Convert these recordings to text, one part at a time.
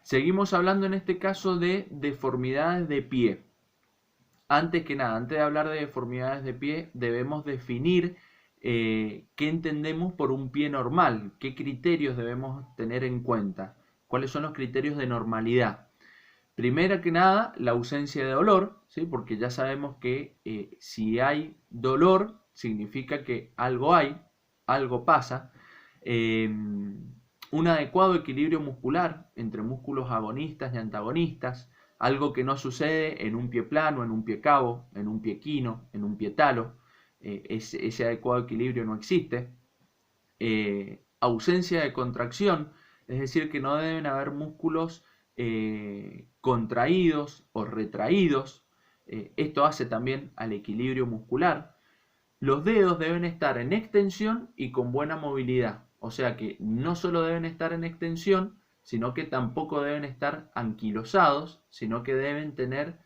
Seguimos hablando en este caso de deformidades de pie. Antes que nada, antes de hablar de deformidades de pie, debemos definir qué entendemos por un pie normal, qué criterios debemos tener en cuenta, cuáles son los criterios de normalidad. Primero que nada, la ausencia de dolor, ¿sí? Porque ya sabemos que si hay dolor, significa que algo hay, algo pasa. Un adecuado equilibrio muscular entre músculos agonistas y antagonistas, algo que no sucede en un pie plano, en un pie cabo, en un pie quino, en un pie talo. Ese adecuado equilibrio no existe. Ausencia de contracción, es decir, que no deben haber músculos contraídos o retraídos. Esto hace también al equilibrio muscular. Los dedos deben estar en extensión y con buena movilidad. O sea que no solo deben estar en extensión, sino que tampoco deben estar anquilosados, sino que deben tener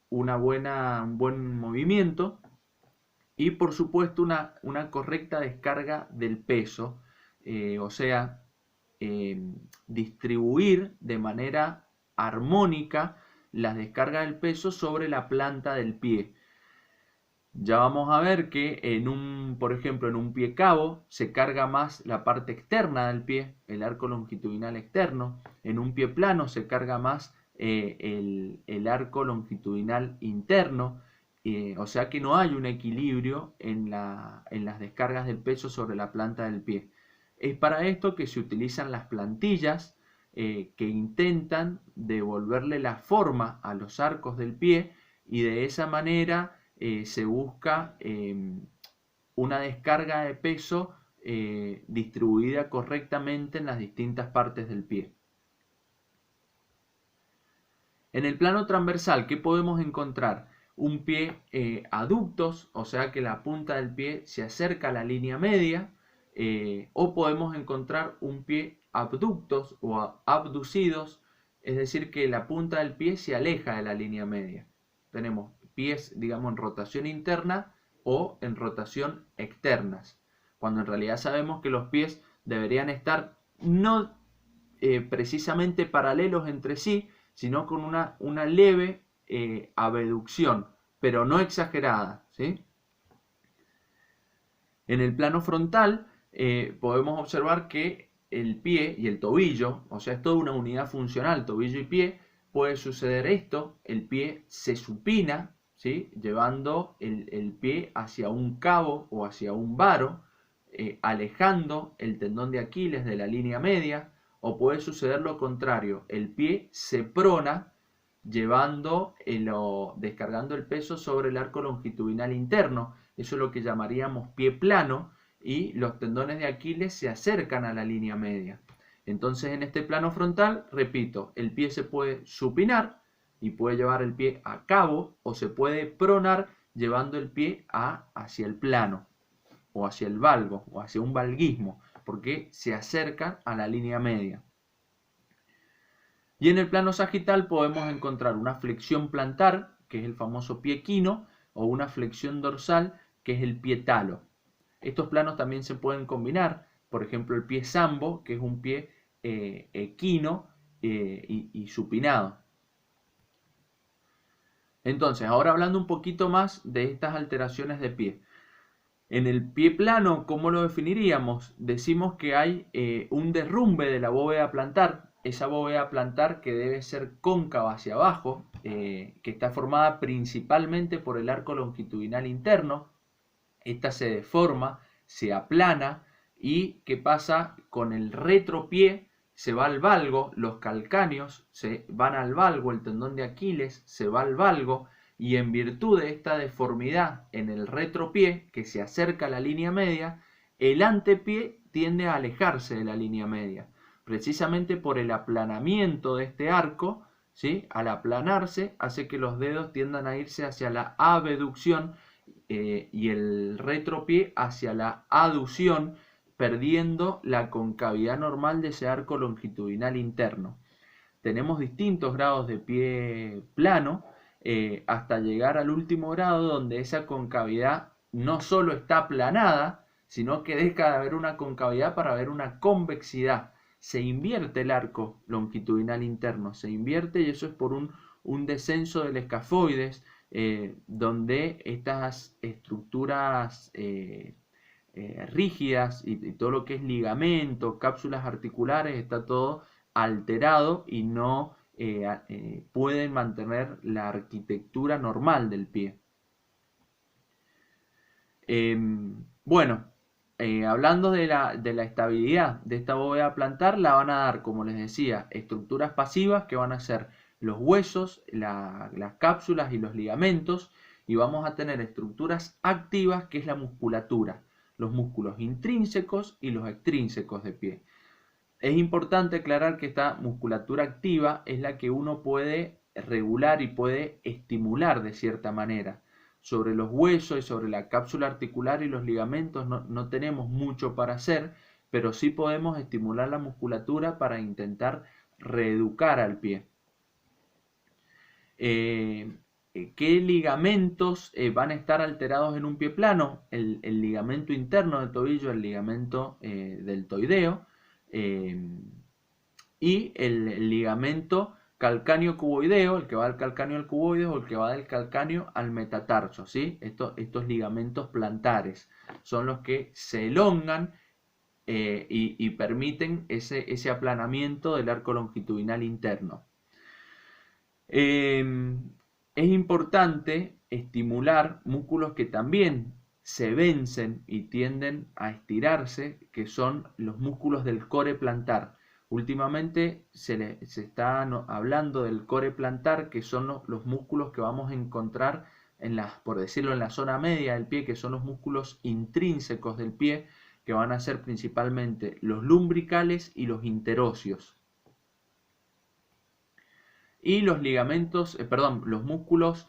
un buen movimiento y por supuesto una correcta descarga del peso, o sea, distribuir de manera armónica las descargas del peso sobre la planta del pie. Ya vamos a ver que por ejemplo, en un pie cabo se carga más la parte externa del pie, el arco longitudinal externo. En un pie plano se carga más el arco longitudinal interno. O sea que no hay un equilibrio en las descargas del peso sobre la planta del pie. Es para esto que se utilizan las plantillas que intentan devolverle la forma a los arcos del pie y de esa manera se busca una descarga de peso distribuida correctamente en las distintas partes del pie. En el plano transversal, ¿qué podemos encontrar? Un pie aductos, o sea que la punta del pie se acerca a la línea media, o podemos encontrar un pie abductos o abducidos, es decir que la punta del pie se aleja de la línea media. Tenemos pies, digamos, en rotación interna o en rotación externas, cuando en realidad sabemos que los pies deberían estar no precisamente paralelos entre sí, sino con una leve abducción, pero no exagerada, ¿sí? En el plano frontal podemos observar que el pie y el tobillo, o sea, es toda una unidad funcional, tobillo y pie, puede suceder esto, el pie se supina, ¿sí? Llevando el pie hacia un cabo o hacia un varo, alejando el tendón de Aquiles de la línea media, o puede suceder lo contrario, el pie se prona descargando el peso sobre el arco longitudinal interno. Eso es lo que llamaríamos pie plano, y los tendones de Aquiles se acercan a la línea media. Entonces en este plano frontal, repito, el pie se puede supinar y puede llevar el pie a cabo, o se puede pronar llevando el pie hacia el plano, o hacia el valgo, o hacia un valguismo, porque se acercan a la línea media. Y en el plano sagital podemos encontrar una flexión plantar, que es el famoso pie quino, o una flexión dorsal, que es el pie talo. Estos planos también se pueden combinar, por ejemplo el pie sambo, que es un pie equino y supinado. Entonces, ahora hablando un poquito más de estas alteraciones de pie. En el pie plano, ¿cómo lo definiríamos? Decimos que hay un derrumbe de la bóveda plantar, esa bóveda plantar que debe ser cóncava hacia abajo, que está formada principalmente por el arco longitudinal interno. Esta se deforma, se aplana, y ¿qué pasa con el retropié? Se va al valgo, los calcáneos se van al valgo, el tendón de Aquiles se va al valgo, y en virtud de esta deformidad en el retropié, que se acerca a la línea media, el antepié tiende a alejarse de la línea media, precisamente por el aplanamiento de este arco, ¿sí? Al aplanarse hace que los dedos tiendan a irse hacia la abducción y el retropié hacia la aducción, perdiendo la concavidad normal de ese arco longitudinal interno. Tenemos distintos grados de pie plano, hasta llegar al último grado, donde esa concavidad no solo está aplanada, sino que deja de haber una concavidad para haber una convexidad. se invierte el arco longitudinal interno, se invierte y eso es por un descenso del escafoides, donde estas estructuras rígidas y todo lo que es ligamento, cápsulas articulares, está todo alterado y no pueden mantener la arquitectura normal del pie. Bueno, hablando de la estabilidad de esta bóveda plantar, la van a dar, como les decía, estructuras pasivas que van a ser los huesos, las cápsulas y los ligamentos, y vamos a tener estructuras activas que es la musculatura, los músculos intrínsecos y los extrínsecos de pie. Es importante aclarar que esta musculatura activa es la que uno puede regular y puede estimular de cierta manera. Sobre los huesos y sobre la cápsula articular y los ligamentos no tenemos mucho para hacer, pero sí podemos estimular la musculatura para intentar reeducar al pie. ¿Qué ligamentos van a estar alterados en un pie plano? El ligamento interno del tobillo, el ligamento deltoideo, y el ligamento calcáneo cuboideo, el que va del calcáneo al cuboide o el que va del calcáneo al metatarso, ¿sí? Estos ligamentos plantares son los que se elongan y permiten ese aplanamiento del arco longitudinal interno. Es importante estimular músculos que también se vencen y tienden a estirarse, que son los músculos del core plantar. Últimamente se está hablando del core plantar, que son los músculos que vamos a encontrar por decirlo, en la zona media del pie, que son los músculos intrínsecos del pie, que van a ser principalmente los lumbricales y los interóseos. Y los ligamentos, los músculos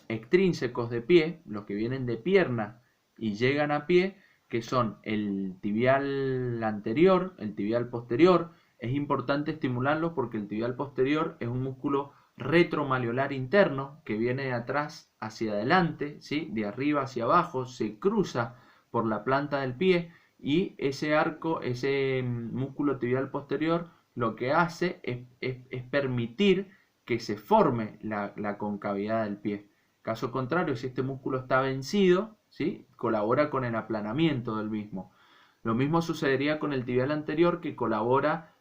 extrínsecos de pie, los que vienen de pierna y llegan a pie, que son el tibial anterior, el tibial posterior. Es importante estimularlos porque el tibial posterior es un músculo retromalleolar interno que viene de atrás hacia adelante, ¿sí? De arriba hacia abajo, se cruza por la planta del pie y ese arco, ese músculo tibial posterior, lo que hace es permitir que se forme la concavidad del pie. Caso contrario, si este músculo está vencido, ¿sí? Colabora con el aplanamiento del mismo. Lo mismo sucedería con el tibial anterior, que colabora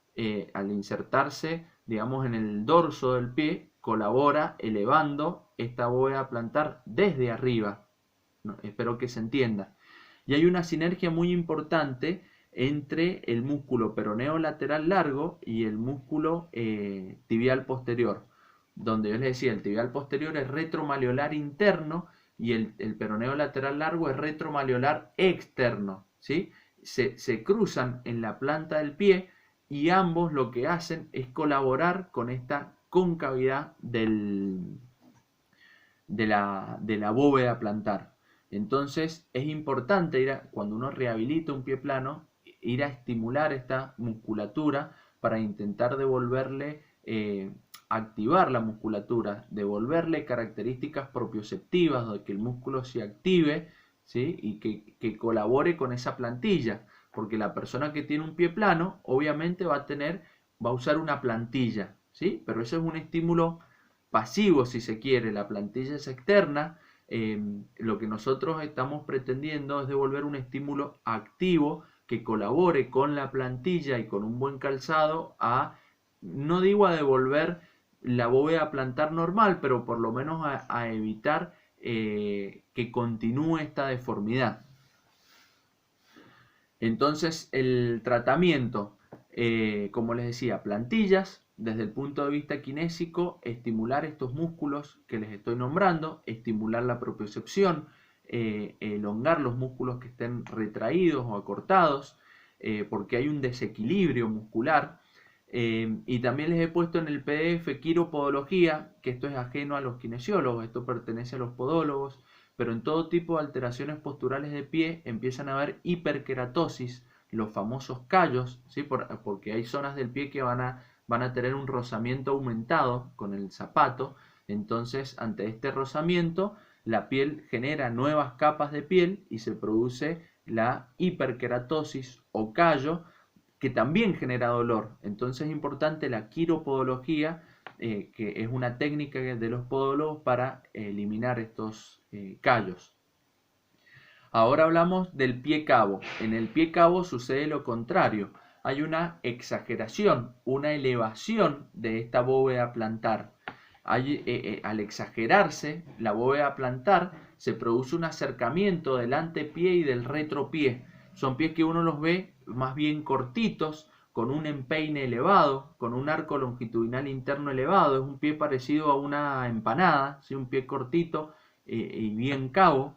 al insertarse, digamos, en el dorso del pie, colabora elevando esta bóveda plantar desde arriba. ¿No? Espero que se entienda. Y hay una sinergia muy importante entre el músculo peroneo lateral largo y el músculo tibial posterior, donde yo les decía, el tibial posterior es retromalleolar interno y el peroneo lateral largo es retromalleolar externo, ¿sí? Se cruzan en la planta del pie y ambos lo que hacen es colaborar con esta concavidad de la bóveda plantar. Entonces es importante cuando uno rehabilita un pie plano, ir a estimular esta musculatura para intentar devolverle, activar la musculatura, devolverle características propioceptivas, de que el músculo se active, ¿sí? Y que colabore con esa plantilla, porque la persona que tiene un pie plano obviamente va a usar una plantilla, ¿sí? Pero eso es un estímulo pasivo, si se quiere. La plantilla es externa. Lo que nosotros estamos pretendiendo es devolver un estímulo activo que colabore con la plantilla y con un buen calzado no digo a devolver la bóveda plantar normal, pero por lo menos a evitar que continúe esta deformidad. Entonces el tratamiento, como les decía, plantillas. Desde el punto de vista kinésico, estimular estos músculos que les estoy nombrando, estimular la propiocepción, elongar los músculos que estén retraídos o acortados, porque hay un desequilibrio muscular. Y también les he puesto en el PDF quiropodología, que esto es ajeno a los kinesiólogos, esto pertenece a los podólogos, pero en todo tipo de alteraciones posturales de pie empiezan a haber hiperkeratosis, los famosos callos, ¿sí? Porque hay zonas del pie que van a tener un rozamiento aumentado con el zapato. Entonces, ante este rozamiento, la piel genera nuevas capas de piel y se produce la hiperkeratosis o callo, que también genera dolor. Entonces es importante la quiropodología, que es una técnica de los podólogos para eliminar estos callos. Ahora hablamos del pie cabo. En el pie cabo sucede lo contrario. Hay una exageración, una elevación de esta bóveda plantar. Al exagerarse la bóveda plantar, se produce un acercamiento del antepié y del retropié. Son pies que uno los ve más bien cortitos, con un empeine elevado, con un arco longitudinal interno elevado. Es un pie parecido a una empanada, ¿sí? Un pie cortito y bien cabo.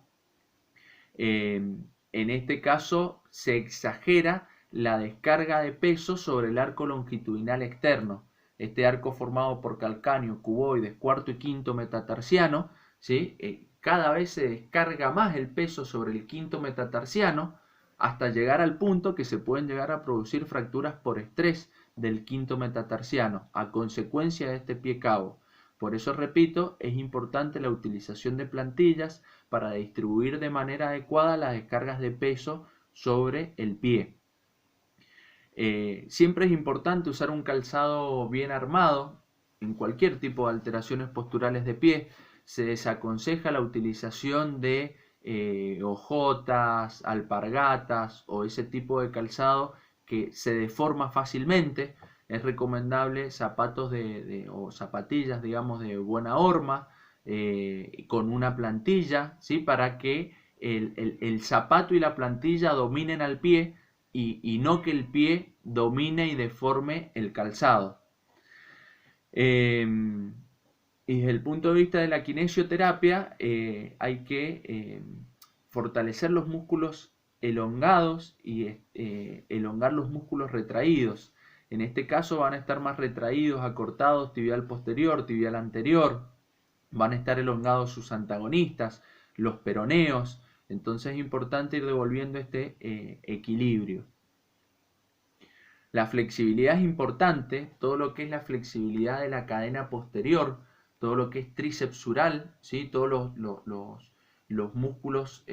En este caso se exagera la descarga de peso sobre el arco longitudinal externo. Este arco formado por calcáneo, cuboides, cuarto y quinto metatarsiano, ¿sí? Cada vez se descarga más el peso sobre el quinto metatarsiano hasta llegar al punto que se pueden llegar a producir fracturas por estrés del quinto metatarsiano a consecuencia de este pie cabo. Por eso, repito, es importante la utilización de plantillas para distribuir de manera adecuada las descargas de peso sobre el pie. Siempre es importante usar un calzado bien armado. En cualquier tipo de alteraciones posturales de pie se desaconseja la utilización de hojotas, alpargatas o ese tipo de calzado que se deforma fácilmente. Es recomendable zapatos o zapatillas, digamos, de buena horma, con una plantilla, ¿sí? Para que el zapato y la plantilla dominen al pie y no que el pie domine y deforme el calzado. Y desde el punto de vista de la kinesioterapia, hay que fortalecer los músculos elongados y elongar los músculos retraídos. En este caso van a estar más retraídos, acortados, tibial posterior, tibial anterior. Van a estar elongados sus antagonistas, los peroneos. Entonces es importante ir devolviendo este equilibrio. La flexibilidad es importante, todo lo que es la flexibilidad de la cadena posterior, todo lo que es tríceps-sural, ¿sí? Todos los músculos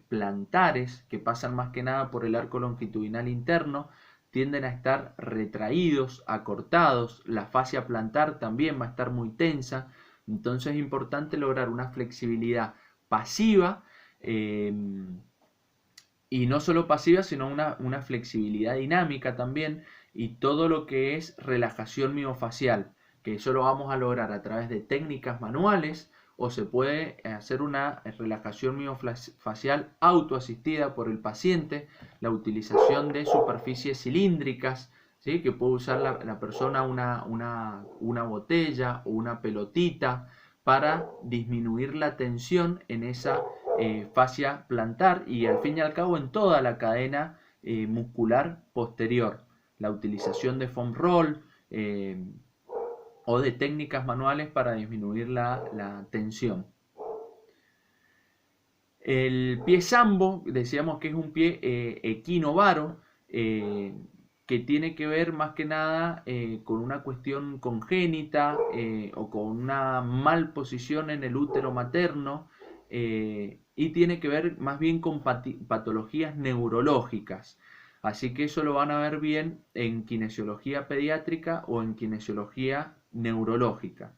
plantares que pasan más que nada por el arco longitudinal interno, tienden a estar retraídos, acortados, la fascia plantar también va a estar muy tensa, entonces es importante lograr una flexibilidad pasiva, y no solo pasiva, sino una flexibilidad dinámica también, y todo lo que es relajación miofacial, que eso lo vamos a lograr a través de técnicas manuales, o se puede hacer una relajación miofacial autoasistida por el paciente, la utilización de superficies cilíndricas, ¿sí? Que puede usar la persona una botella o una pelotita para disminuir la tensión en esa fascia plantar y al fin y al cabo en toda la cadena muscular posterior. La utilización de foam roll o de técnicas manuales para disminuir la tensión. El pie sambo, decíamos que es un pie equinovaro, que tiene que ver más que nada con una cuestión congénita o con una mal posición en el útero materno, y tiene que ver más bien con patologías neurológicas. Así que eso lo van a ver bien en kinesiología pediátrica o en kinesiología neurológica.